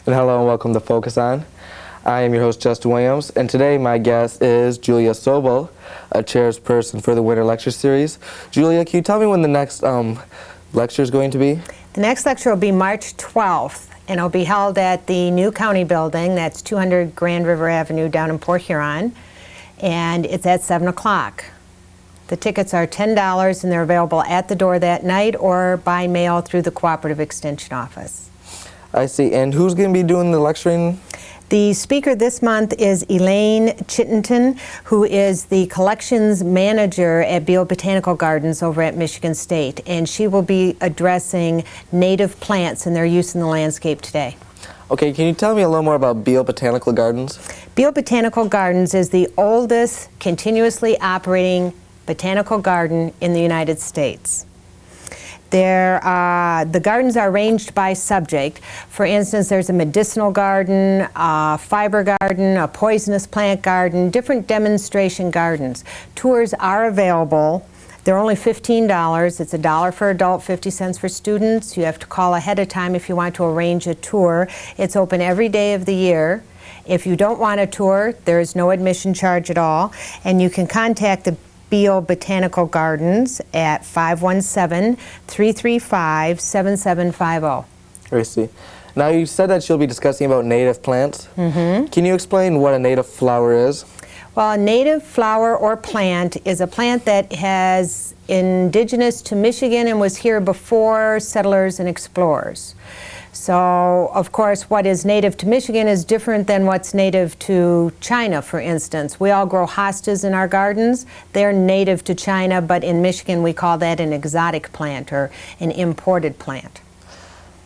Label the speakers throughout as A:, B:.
A: And hello and welcome to Focus On. I am your host, Justin Williams, and today my guest is Julia Sobel, a chairperson for the Winter Lecture Series. Julia, can you tell me when the next lecture is going to be?
B: The next lecture will be March 12th, and it'll be held at the new county building. That's 200 Grand River Avenue down in Port Huron, and it's at 7 o'clock. The tickets are $10, and they're available at the door that night or by mail through the Cooperative Extension Office.
A: I see. And who's going to be doing the lecturing?
B: The speaker this month is Elaine Chittenton, who is the collections manager at Beal Botanical Gardens over at Michigan State, and she will be addressing native plants and their use in the landscape today.
A: Okay, can you tell me a little more about Beal Botanical Gardens?
B: Beal Botanical Gardens is the oldest continuously operating botanical garden in the United States. The gardens are arranged by subject. For instance, there's a medicinal garden, a fiber garden, a poisonous plant garden, different demonstration gardens. Tours are available. They're only $15. It's $1 for adult, 50 cents for students. You have to call ahead of time if you want to arrange a tour. It's open every day of the year. If you don't want a tour, there is no admission charge at all, and you can contact the Beal Botanical Gardens at 517-335-7750.
A: I see. Now you said that you'll be discussing about native plants.
B: Mm-hmm.
A: Can you explain what a native flower is?
B: Well, a native flower or plant is a plant that is indigenous to Michigan and was here before settlers and explorers. So, of course, what is native to Michigan is different than what's native to China, for instance. We all grow hostas in our gardens. They're native to China, but in Michigan we call that an exotic plant or an imported plant.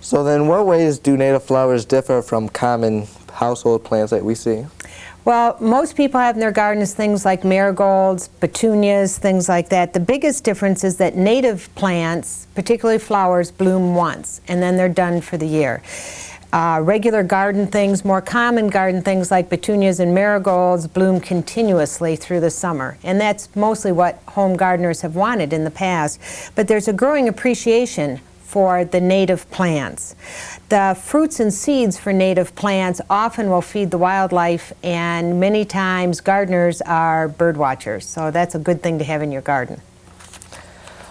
A: So then what ways do native flowers differ from common household plants that we see?
B: Well, most people have in their gardens things like marigolds, petunias, things like that. The biggest difference is that native plants, particularly flowers, bloom once, and then they're done for the year. Regular garden things, more common garden things like petunias and marigolds bloom continuously through the summer, and that's mostly what home gardeners have wanted in the past. But there's a growing appreciation for the native plants. The fruits and seeds for native plants often will feed the wildlife, and many times gardeners are bird watchers, so that's a good thing to have in your garden.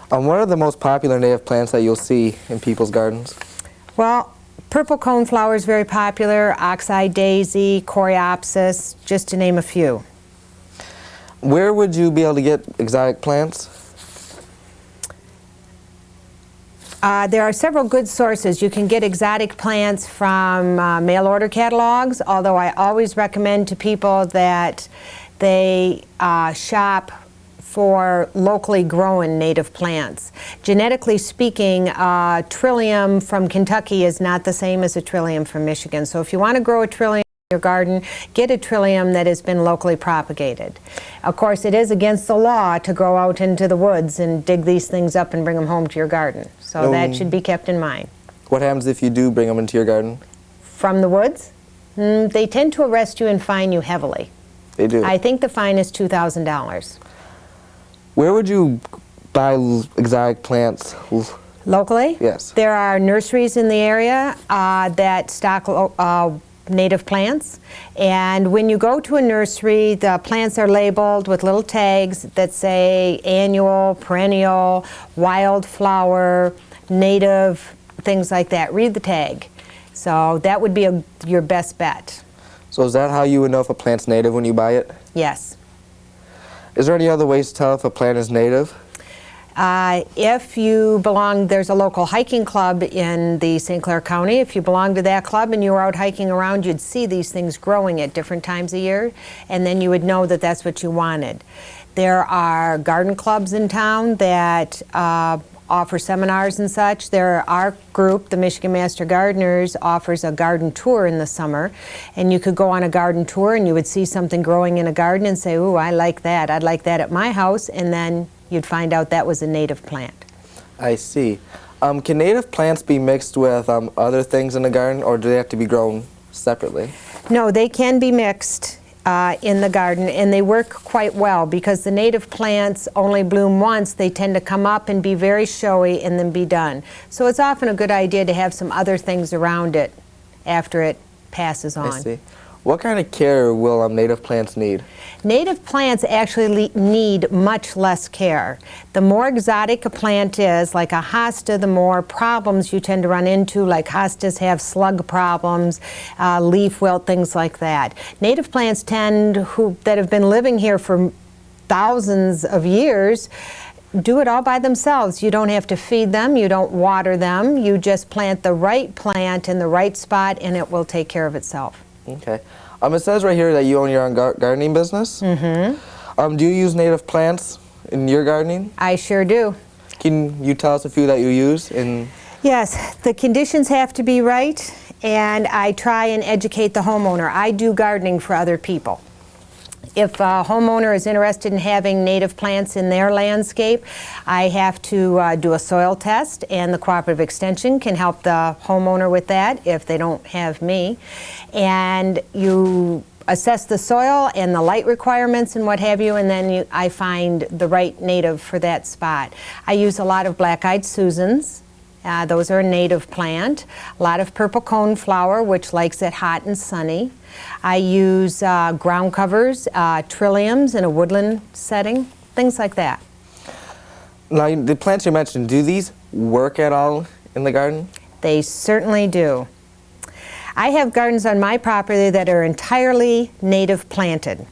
A: What are the most popular native plants that you'll see in people's gardens?
B: Well, purple coneflower is very popular, oxeye daisy, coreopsis, just to name a few.
A: Where would you be able to get exotic plants?
B: There are several good sources. You can get exotic plants from mail order catalogs, although I always recommend to people that they shop for locally grown native plants. Genetically speaking, trillium from Kentucky is not the same as a trillium from Michigan. So if you want to grow a trillium in your garden, get a trillium that has been locally propagated. Of course, it is against the law to go out into the woods and dig these things up and bring them home to your garden. So that should be kept in mind.
A: What happens if you do bring them into your garden?
B: From the woods? They tend to arrest you and fine you heavily.
A: They do?
B: I think the fine is $2,000.
A: Where would you buy exotic plants?
B: Locally?
A: Yes.
B: There are nurseries in the area that stock native plants, and when you go to a nursery, the plants are labeled with little tags that say annual, perennial, wildflower, native, things like that. Read the tag. So that would be your best bet.
A: So is that how you would know if a plant's native when you buy it?
B: Yes.
A: Is there any other ways to tell if a plant is native?
B: If you belong, there's a local hiking club in the St. Clair County. If you belong to that club and you were out hiking around, you'd see these things growing at different times a year, and then you would know that that's what you wanted. There are garden clubs in town that offer seminars and such. Our group, the Michigan Master Gardeners, offers a garden tour in the summer, and you could go on a garden tour and you would see something growing in a garden and say, ooh, I like that. I'd like that at my house, and then you'd find out that was a native plant.
A: I see. Can native plants be mixed with other things in the garden, or do they have to be grown separately?
B: No, they can be mixed in the garden, and they work quite well because the native plants only bloom once. They tend to come up and be very showy and then be done. So it's often a good idea to have some other things around it after it passes on.
A: I see. What kind of care will native plants need?
B: Native plants actually need much less care. The more exotic a plant is, like a hosta, the more problems you tend to run into, like hostas have slug problems, leaf wilt, things like that. Native plants that have been living here for thousands of years, do it all by themselves. You don't have to feed them, you don't water them, you just plant the right plant in the right spot and it will take care of itself.
A: Okay. It says right here that you own your own gardening business. Mm-hmm. Do you use native plants in your gardening?
B: I sure do.
A: Can you tell us a few that you use?
B: Yes, the conditions have to be right, and I try and educate the homeowner. I do gardening for other people. If a homeowner is interested in having native plants in their landscape, I have to do a soil test, and the Cooperative Extension can help the homeowner with that if they don't have me. And you assess the soil and the light requirements and what have you, and then I find the right native for that spot. I use a lot of black-eyed Susans. Those are a native plant. A lot of purple coneflower, which likes it hot and sunny. I use ground covers, trilliums in a woodland setting, things like that.
A: Now, the plants you mentioned, do these work at all in the garden?
B: They certainly do. I have gardens on my property that are entirely native planted.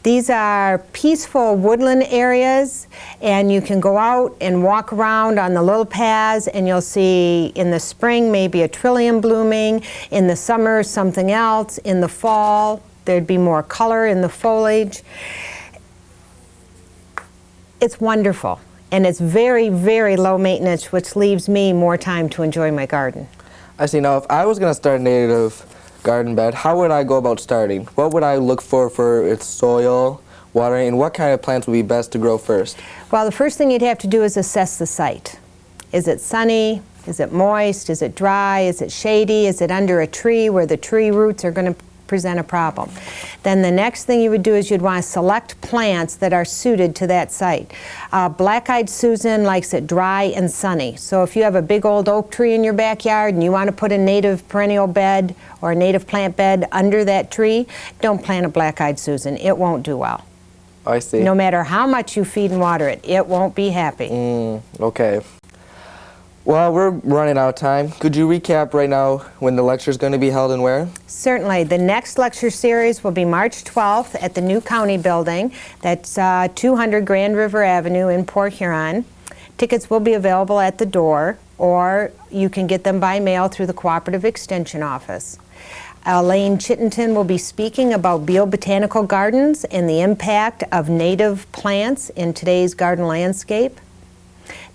B: These are peaceful woodland areas, and you can go out and walk around on the little paths, and you'll see in the spring maybe a trillium blooming, in the summer something else, in the fall there'd be more color in the foliage. It's wonderful, and it's very, very low maintenance, which leaves me more time to enjoy my garden.
A: I see. Now, if I was going to start a native garden bed, how would I go about starting? What would I look for its soil, watering, and what kind of plants would be best to grow first?
B: Well, the first thing you'd have to do is assess the site. Is it sunny? Is it moist? Is it dry? Is it shady? Is it under a tree where the tree roots are going to present a problem? Then the next thing you would do is you'd want to select plants that are suited to that site. Black-eyed Susan likes it dry and sunny. So if you have a big old oak tree in your backyard and you want to put a native perennial bed or a native plant bed under that tree, don't plant a black-eyed Susan. It won't do well.
A: I see.
B: No matter how much you feed and water it, it won't be happy.
A: Okay. Well, we're running out of time. Could you recap right now when the lecture is going to be held and where?
B: Certainly. The next lecture series will be March 12th at the new county building. That's 200 Grand River Avenue in Port Huron. Tickets will be available at the door, or you can get them by mail through the Cooperative Extension Office. Elaine Chittenton will be speaking about botanical gardens and the impact of native plants in today's garden landscape.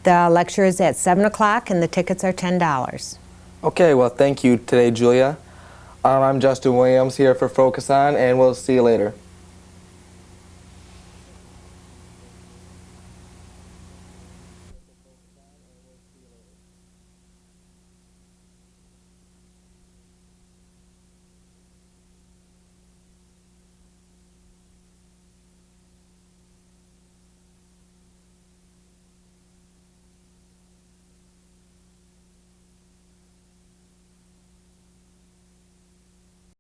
B: The lecture is at 7 o'clock and the tickets are $10.
A: Okay, well, thank you today, Julia. I'm Justin Williams here for Focus On, and we'll see you later.